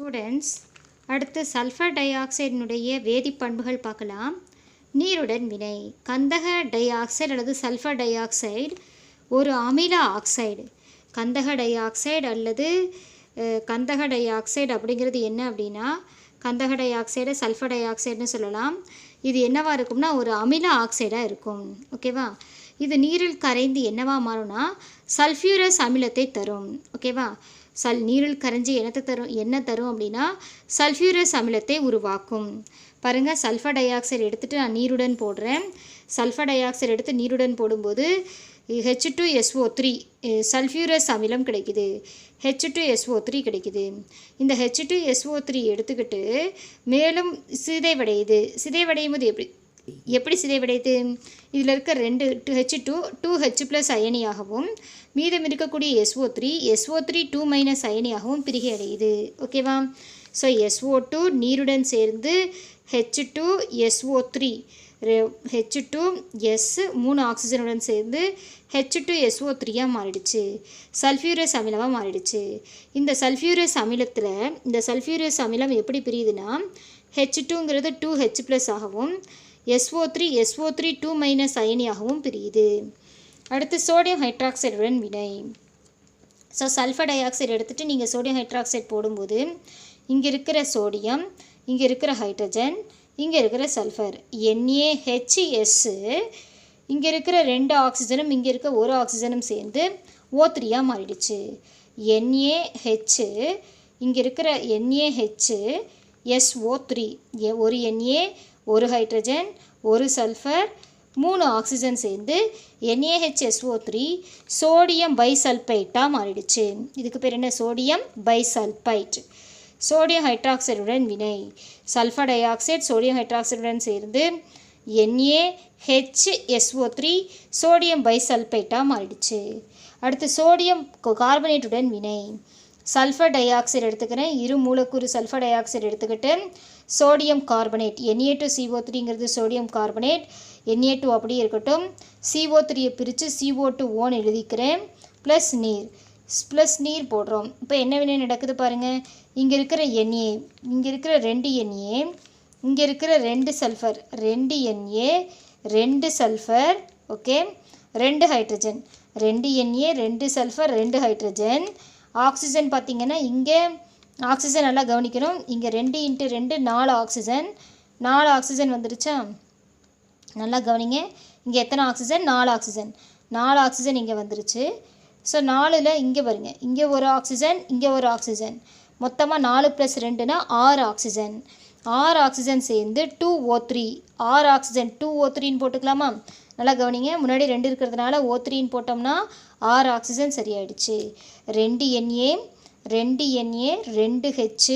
Students, அடுத்து sulphur tie ஆக்சைடினுடைய வேதிப்பண்புகள் பார்க்கலாம். நீருடன் வினை. கந்தக டை ஆக்சைடு அல்லது சல்ஃபர் டை ஆக்சைடு ஒரு அமில ஆக்சைடு. கந்தக டை ஆக்சைடு அல்லது கந்தக டை ஆக்சைடு அப்படிங்கிறது என்ன அப்படின்னா, கந்தக டை ஆக்சைடு சல்ஃபர் டை ஆக்சைடுன்னு சொல்லலாம். இது என்னவாக இருக்கும்னா ஒரு அமில ஆக்சைடாக இருக்கும். ஓகேவா? இது நீரில் கரைந்து என்னவா மாறும்னா சல்ஃபியூரஸ் அமிலத்தை தரும். ஓகேவா? நீரில் கரைஞ்சி என்ன தரும் அப்படின்னா சல்ஃபியூரஸ் அமிலத்தை உருவாக்கும். பாருங்கள், சல்ஃபர் டை ஆக்சைடு எடுத்துகிட்டு நான் நீருடன் போடுறேன். சல்ஃபர் டை ஆக்சைடு எடுத்து நீருடன் போடும்போது H2SO3 சல்ஃபியூரஸ் அமிலம் கிடைக்குது. H2SO3 கிடைக்குது. இந்த H2SO3 எடுத்துக்கிட்டு மேலும் சிதைவடையும் போது எப்படி சிதைவடையுது? இதில் இருக்க 2 H2 அயனியாகவும் மீதம் இருக்கக்கூடிய SO3 2- அயனியாகவும் பிரிகை அடையுது. ஓகேவா? ஸோ SO2 நீருடன் சேர்ந்து H2SO3 H2S 3 ஆக்சிஜனுடன் சேர்ந்து H2SO3 மாறிடுச்சு. சல்ஃபியூரஸ் அமிலமாக மாறிடுச்சு. இந்த சல்ஃபியூரஸ் அமிலம் எப்படி பிரியுதுன்னா H2ங்கிறது 2H+ ஆகவும் SO3 2- அயனியாகவும் பிரியுது. அடுத்து சோடியம் ஹைட்ராக்சைடுடன் வினை. ஸோ சல்ஃபர் டை ஆக்சைடு எடுத்துகிட்டு நீங்கள் சோடியம் ஹைட்ராக்சைடு போடும்போது இங்கே இருக்கிற சோடியம், இங்கே இருக்கிற ஹைட்ரஜன், இங்கே இருக்கிற சல்ஃபர் NaHS, இங்கே இருக்கிற 2 ஆக்சிஜனும் இங்கே இருக்க 1 ஆக்சிஜனும் சேர்ந்து O3 மாறிடுச்சு. NaH, இங்கே இருக்கிற NaHSO3 ஒரு Na, ஒரு ஹைட்ரஜன், ஒரு சல்ஃபர், 3 ஆக்சிஜன் சேர்ந்து NaHSO3 சோடியம் பைசல்பைட்டாக மாறிடுச்சு. இதுக்கு பேர் என்ன? சோடியம் பைசல்பைட். சோடியம் ஹைட்ராக்சைடுடன் வினை. சல்ஃபர் டை ஆக்சைடு சோடியம் ஹைட்ராக்சைடுடன் சேர்ந்து NaHSO3 சோடியம் பைசல்பைட்டாக மாறிடுச்சு. அடுத்து சோடியம் கார்பனேட்டுடன் வினை. சல்ஃபர் டை ஆக்சைடு எடுத்துக்கிறேன். இரு மூலக்கூறு சல்ஃபர் டை ஆக்சைடு எடுத்துக்கிட்டு சோடியம் கார்பனேட் Na2CO3ங்கிறது சோடியம் கார்பனேட். Na2 அப்படியே இருக்கட்டும். CO3 பிரித்து CO2 எழுதிக்கிறேன். ப்ளஸ் நீர் போடுறோம். இப்போ என்ன வினை நடக்குது பாருங்கள். இங்கே இருக்கிற Na, இங்கே இருக்கிற 2 Na, இங்கே இருக்கிற 2 sulphur, 2 Na 2 sulphur, okay, 2 hydrogen, 2 Na 2 sulphur 2 hydrogen. Oxygen பார்த்திங்கன்னா இங்கே ஆக்சிஜன் நல்லா கவனிக்கணும். இங்கே 2 × 2 4 ஆக்சிஜன் வந்துருச்சா? நல்லா கவனிங்க. இங்கே எத்தனை ஆக்சிஜன்? 4 ஆக்சிஜன் இங்கே வந்துருச்சு. ஸோ 4ல் இங்கே பாருங்கள், இங்கே ஒரு ஆக்சிஜன், இங்கே ஒரு ஆக்சிஜன், மொத்தமாக 4 + 2 6 ஆக்சிஜன். 6 ஆக்சிஜன் சேர்ந்து 2O3, 6 ஆக்சிஜன் 2O3ன்னு போட்டுக்கலாமா? நல்லா கவனிங்க. முன்னாடி 2 இருக்கிறதுனால O3ன்னு போட்டோம்னா 6 ஆக்சிஜன் சரியாயிடுச்சு. 2 Na 2 H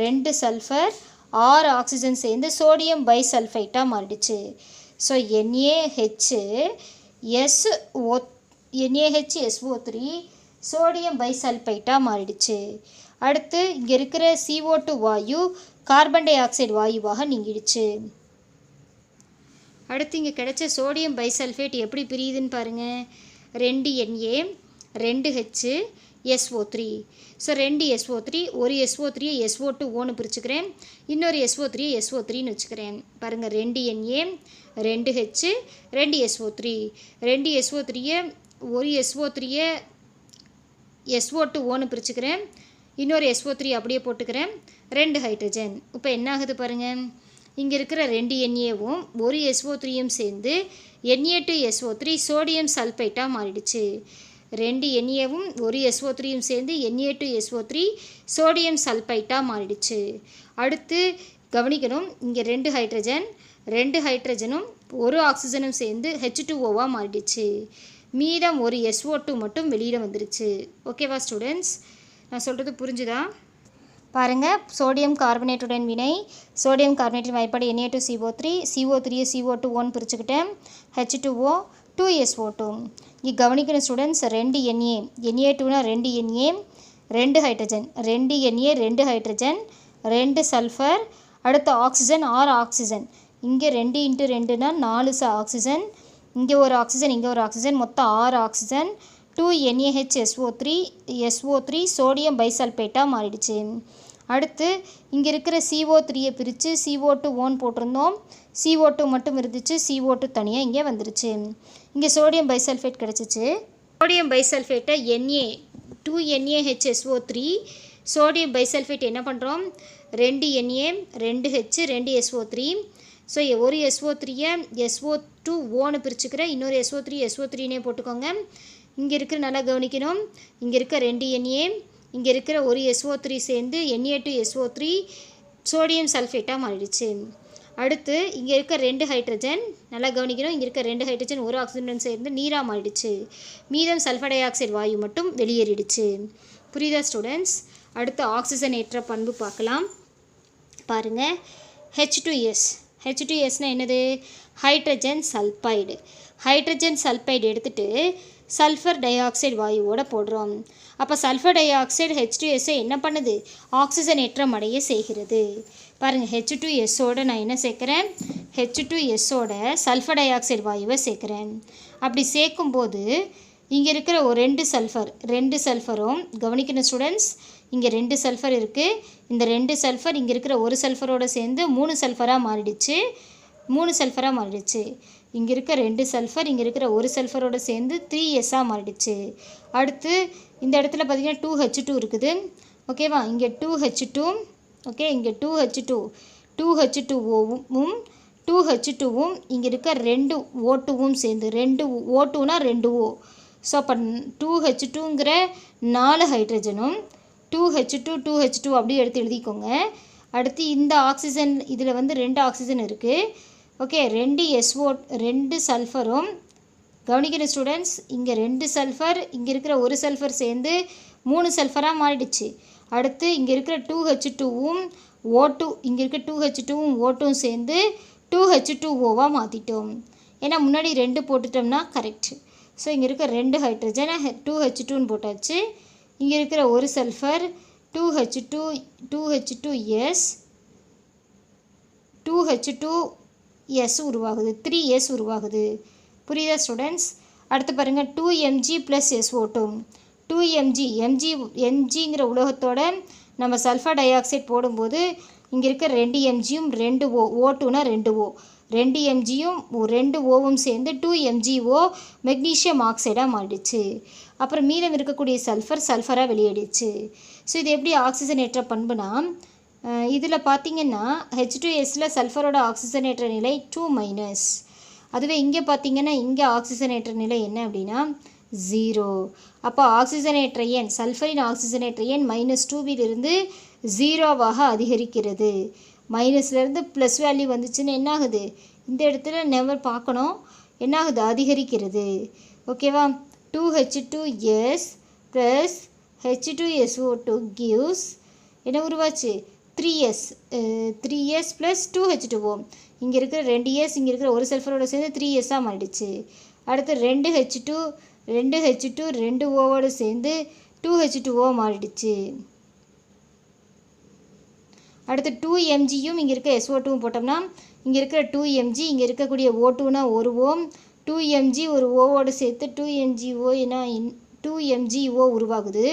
2 சல்ஃபர் 6 ஆக்சிஜன் சேர்ந்து சோடியம் பைசல்ஃபைட்டாக மாறிடுச்சு. ஸோ NaHSO3 சோடியம் பைசல்ஃபைட்டாக மாறிடுச்சு. அடுத்து இங்கே இருக்கிற CO2 வாயு கார்பன் டை ஆக்சைடு வாயுவாக நீங்கிடுச்சு. அடுத்து இங்கே கிடைச்ச சோடியம் பைசல்ஃபேட் எப்படி பிரியுதுன்னு பாருங்கள். 2 Na 2 HSO3. ஸோ 2 SO3, ஒரு SO3 SO2 பிரிச்சுக்கிறேன், இன்னொரு SO3 SO3ன்னு வச்சுக்கிறேன். பாருங்கள், 2 Na 2 H 2 SO3, 2 SO3 ஒரு SO3 SO2 பிரிச்சுக்கிறேன், இன்னொரு SO3 அப்படியே போட்டுக்கிறேன், 2 ஹைட்ரஜன். இப்போ என்ன ஆகுது பாருங்கள். இங்கே இருக்கிற 2 Na-வும் ஒரு SO3யும் சேர்ந்து Na2SO3 சோடியம் சல்ஃபைட்டாக மாறிடுச்சு. 2 Na-வும் ஒரு SO3யும் சேர்ந்து Na2SO3 சோடியம் சல்ஃபைட்டாக மாறிடுச்சு. அடுத்து கவனிக்கணும், இங்கே 2 ஹைட்ரஜனும் ஒரு ஆக்சிஜனும் சேர்ந்து H2O மாறிடுச்சு. மீதம் ஒரு SO2 மட்டும் வெளியில் வந்துருச்சு. ஓகேவா ஸ்டூடெண்ட்ஸ்? நான் சொல்கிறது புரிஞ்சுதா? பாருங்கள், சோடியம் கார்பனேட்டுடன் வினை. சோடியம் கார்பனேட்டின் வாய்ப்பாடு Na2CO3, CO3 CO2 பிரிச்சுக்கிட்டேன், H2O 2SO2. இங்கே கவனிக்கணும் students, 2 Na, Na2னா 2 Na 2 hydrogen, 2 Na 2 hydrogen, 2 sulphur, அடுத்து ஆக்சிஜன் 6 ஆக்சிஜன். இங்கே 2 × 2 4 ஆக்சிஜன், இங்கே ஒரு ஆக்சிஜன், இங்கே ஒரு ஆக்சிஜன், மொத்தம் 6 ஆக்சிஜன். 2 NaHSO3 SO3 சோடியம் பைசல்பேட்டாக மாறிடுச்சு. அடுத்து இங்கே இருக்கிற CO3 பிரித்து CO2 ஓன் போட்டிருந்தோம். CO2 மட்டும் இருந்துச்சு, CO2 தனியாக இங்கே வந்துருச்சு. இங்கே சோடியம் பைசல்ஃபேட் கிடச்சிச்சு. சோடியம் பைசல்ஃபேட்டை Na2NaHSO3 சோடியம் பைசல்ஃபேட் என்ன பண்ணுறோம், 2 Na 2 H 2 SO3. ஸோ ஒரு SO3-ஐ SO2 ஓன்னு பிரிச்சுக்கிறேன், இன்னொரு SO3னே போட்டுக்கோங்க. இங்கே இருக்கிற நல்லா கவனிக்கணும், இங்கே இருக்க 2 Na இங்கே இருக்கிற ஒரு SO3 சேர்ந்து Na2SO3 சோடியம் சல்ஃபேட்டாக மாறிடுச்சு. அடுத்து இங்கே இருக்க 2 ஹைட்ரஜன் நல்லா கவனிக்கணும், இங்கே இருக்க 2 ஹைட்ரஜன் ஒரு ஆக்சிஜன் சேர்ந்து நீராக மாறிடுச்சு. மீதம் சல்ஃபர் டை ஆக்சைடு வாயு மட்டும் வெளியேறிடுச்சு. புரியுதா ஸ்டூடெண்ட்ஸ்? அடுத்து ஆக்சிஜன் ஏற்ற பண்பு பார்க்கலாம். பாருங்கள், H2S. H2Sனால் என்னது, ஹைட்ரஜன் சல்பைடு. ஹைட்ரஜன் சல்பைடு எடுத்துகிட்டு சல்ஃபர் டை ஆக்சைடு வாயுவோட போடுறோம். அப்போ சல்ஃபர் டை ஆக்சைடு H2Sஐ என்ன பண்ணுது, ஆக்சிஜன் ஏற்றம் அடைய செய்கிறது. பாருங்கள், H2Sோட நான் என்ன சேர்க்குறேன், H2Sோட சல்ஃபர் டை ஆக்சைடு வாயுவை சேர்க்குறேன். அப்படி சேர்க்கும்போது இங்கே இருக்கிற ஒரு 2 சல்ஃபரும் கவனிக்கணும் ஸ்டூடெண்ட்ஸ், இங்கே 2 சல்ஃபர் இருக்குது. இந்த 2 சல்ஃபர் இங்கே இருக்கிற ஒரு சல்ஃபரோடு சேர்ந்து 3 சல்ஃபராக மாறிடுச்சு. இங்கே இருக்க 2 சல்ஃபர் இங்கே இருக்கிற ஒரு சல்ஃபரோடு சேர்ந்து 3S மாறிடுச்சு. அடுத்து இந்த இடத்துல பார்த்திங்கன்னா 2H2 இருக்குது. ஓகேவா, இங்கே 2H2, ஓகே, இங்கே 2H2வும் 2H2வும் இங்கே இருக்க 2 O2வும் சேர்ந்து 2 O2னா 2O. ஸோ அப்போ 2H2ங்கிற 4 ஹைட்ரஜனும் 2H2 அப்படியே எடுத்து எழுதிக்கோங்க. அடுத்து இந்த ஆக்சிஜன் இதில் வந்து 2 ஆக்சிஜன் இருக்குது. ஓகே, 2 சல்ஃபரும் கவனிக்கணும் ஸ்டூடெண்ட்ஸ், இங்கே 2 சல்ஃபர் இங்கே இருக்கிற ஒரு சல்ஃபர் சேர்ந்து 3 சல்ஃபராக மாறிடுச்சு. அடுத்து இங்கே இருக்கிற 2H2வும் O2 இங்கே இருக்க 2H2வும் O2வும் சேர்ந்து 2H2Oவாக மாற்றிட்டோம். ஏன்னா முன்னாடி 2 போட்டுட்டோம்னா கரெக்ட். ஸோ இங்கே இருக்க 2 ஹைட்ரஜனை 2H2ன்னு போட்டாச்சு. இங்கே இருக்கிற ஒரு சல்ஃபர் 2H2S 2H2S உருவாகுது, 3S உருவாகுது. புரியுதா ஸ்டூடெண்ட்ஸ்? அடுத்து பாருங்கள், 2Mg + SO2. 2Mgங்கிற உலோகத்தோட நம்ம சல்ஃபர் டை ஆக்சைடு போடும்போது இங்கே இருக்க 2 Mgயும் 2 O2னா 2O, 2 Mgயும் 2 Oவும் சேர்ந்து 2MgO மெக்னீஷியம் ஆக்சைடாக மாறிடுச்சு. அப்புறம் மீதம் இருக்கக்கூடிய சல்ஃபராக வெளியேறிடுச்சு. ஸோ இது எப்படி ஆக்சிஜன் ஏற்ற பண்புனா, இதில் பார்த்திங்கன்னா H2Sல சல்ஃபரோட ஆக்சிஜனேற்ற நிலை 2-. அதுவே இங்கே பார்த்திங்கன்னா இங்கே ஆக்சிஜனேற்ற நிலை என்ன அப்படின்னா 0. அப்போ ஆக்சிஜனேற்ற எண், சல்ஃபரின் ஆக்சிஜனேற்ற எண் -2விலிருந்து 0வாக அதிகரிக்கிறது. மைனஸ்லேருந்து ப்ளஸ் வேல்யூ வந்துச்சுன்னு என்ன ஆகுது, இந்த இடத்துல நெவர் பார்க்கணும், என்ன ஆகுது, அதிகரிக்கிறது. ஓகேவா, 2H2S + H2SO2 gives என்ன உருவாச்சு, 3S + 2H2O. இங்கே இருக்கிற 2S இங்கே இருக்கிற ஒரு சல்ஃபரோட சேர்ந்து 3S மாறிடுச்சு. அடுத்து 2H2 2Oவோடு சேர்ந்து 2H2O மாறிடுச்சு. அடுத்து 2Mgயும் இங்கே இருக்க SO2வும் போட்டோம்னா இங்கே இருக்கிற 2Mg இங்கே இருக்கக்கூடிய O2னா 1 O, 2Mg ஒரு ஓவோடு சேர்த்து 2MgO ஏன்னா 2MgO உருவாகுது.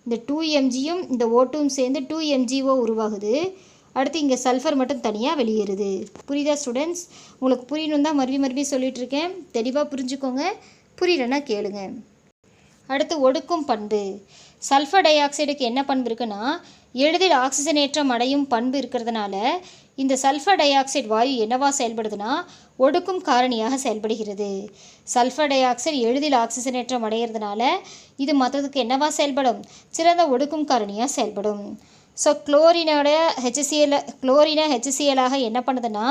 இந்த 2Mgயும் இந்த O2வும் சேர்ந்து 2MgO உருவாகுது. அடுத்து இங்கே சல்ஃபர் மட்டும் தனியாக வெளியேறுது. புரியுதா ஸ்டூடெண்ட்ஸ்? உங்களுக்கு புரியணும் தான் மறுபடியும் சொல்லிகிட்டு இருக்கேன், தெளிவாக புரிஞ்சுக்கோங்க, புரியலன்னா கேளுங்க. அடுத்து ஒடுக்கும் பண்பு. சல்ஃபர் டை ஆக்சைடுக்கு என்ன பண்பு இருக்குன்னா, எளிதில் ஆக்சிஜனேற்றம் அடையும் பண்பு இருக்கிறதுனால இந்த சல்ஃபர் டை ஆக்சைடு வாயு என்னவா செயல்படுதுன்னா ஒடுக்கும் காரணியாக செயல்படுகிறது. சல்ஃபர் டை ஆக்சைடு எளிதில் ஆக்சிஜனேற்றம் அடைகிறதுனால இது மற்றதுக்கு என்னவா செயல்படும், சிறந்த ஒடுக்கும் காரணியாக செயல்படும். ஸோ குளோரினை HCl என்ன பண்ணுதுன்னா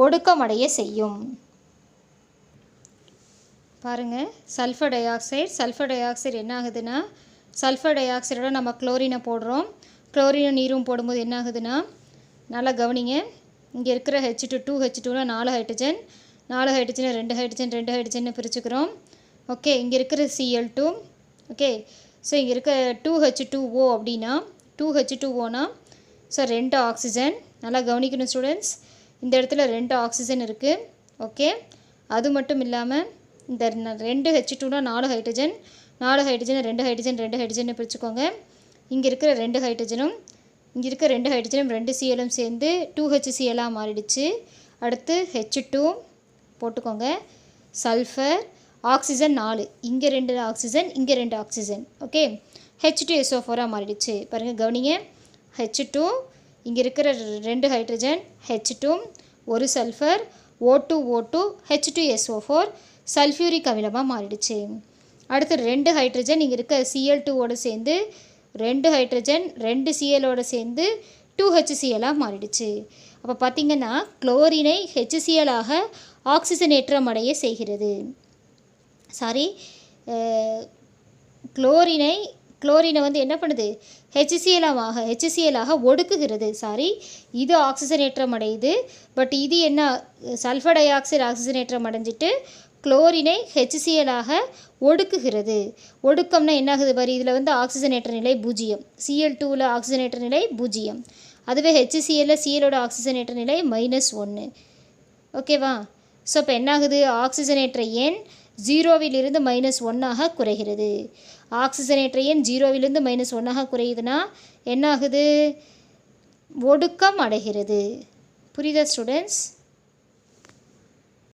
ஒடுக்கம் அடைய செய்யும். பாருங்கள், சல்ஃபர் டை ஆக்சைடு என்ன ஆகுதுன்னா, சல்ஃபர் டை ஆக்சைடோட நம்ம குளோரினை போடுறோம். குளோரினும் நீரும் போடும்போது என்ன ஆகுதுன்னா, நல்லா கவனிங்க, இங்கே இருக்கிற H2 4 ஹைட்ரஜன் 2 ஹைட்ரஜன் பிரிச்சுக்கிறோம். ஓகே, இங்கே இருக்கிற Cl2. ஓகே, ஸோ இங்கே இருக்க 2H2O அப்படின்னா 2H2Oனா ஸோ 2 ஆக்சிஜன். நல்லா கவனிக்கணும் ஸ்டூடெண்ட்ஸ், இந்த இடத்துல 2 ஆக்சிஜன் இருக்குது. ஓகே, அது மட்டும் இல்லாமல் இந்த 2H2னா 4 ஹைட்ரஜன் 2 ஹைட்ரஜன் பிரிச்சுக்கோங்க. இங்கே இருக்கிற 2 ஹைட்ரஜனும் இங்கே இருக்க 2 ஹைட்ரஜனும் 2 சிஎலும் சேர்ந்து 2HCl மாறிடுச்சு. அடுத்து H2 போட்டுக்கோங்க. சல்ஃபர், ஆக்சிஜன் 4, இங்கே 2 ஆக்சிஜன், இங்கே 2 ஆக்சிஜன். ஓகே, H2SO4 மாறிடுச்சு. பாருங்கள், கவனிங்க. H2, இங்கே இருக்கிற 2 ஹைட்ரஜன், H2, ஒரு சல்ஃபர், O2O2, H2SO4 சல்ஃபியூரிக் அமிலமாக மாறிடுச்சு. அடுத்து 2 ஹைட்ரஜன் இங்கே இருக்க Cl2ஓடு சேர்ந்து 2 ஹைட்ரஜன் 2 Clோடு சேர்ந்து 2HCl மாறிடுச்சு. அப்போ பார்த்திங்கன்னா குளோரினை HCl ஆக்சிஜனேற்றம் அடைய செய்கிறது. குளோரினை வந்து என்ன பண்ணுது? HCl ஒடுக்குகிறது. இது ஆக்சிஜனேற்றம் அடையுது. பட் இது என்ன? சல்ஃபர் டை ஆக்சைடு ஆக்சிஜனேற்றம் அடைஞ்சிட்டு குளோரினை HCl ஒடுக்குகிறது. ஒடுக்கம்னா என்ன ஆகுது பாரு, இதில் வந்து ஆக்சிஜனேற்ற நிலை 0, Cl2ல் ஆக்சிஜனேற்ற நிலை 0, அதுவே HCl Clோட ஆக்சிஜனேற்ற நிலை -1. ஓகேவா? ஸோ இப்போ என்ன ஆகுது? ஆக்சிஜனேற்ற எண் 0விலிருந்து -1 குறைகிறது. ஆக்சிஜனேற்ற எண் 0விலிருந்து -1 குறையுதுன்னா என்ன ஆகுது? ஒடுக்கம் அடைகிறது. புரியுதா ஸ்டூடெண்ட்ஸ்?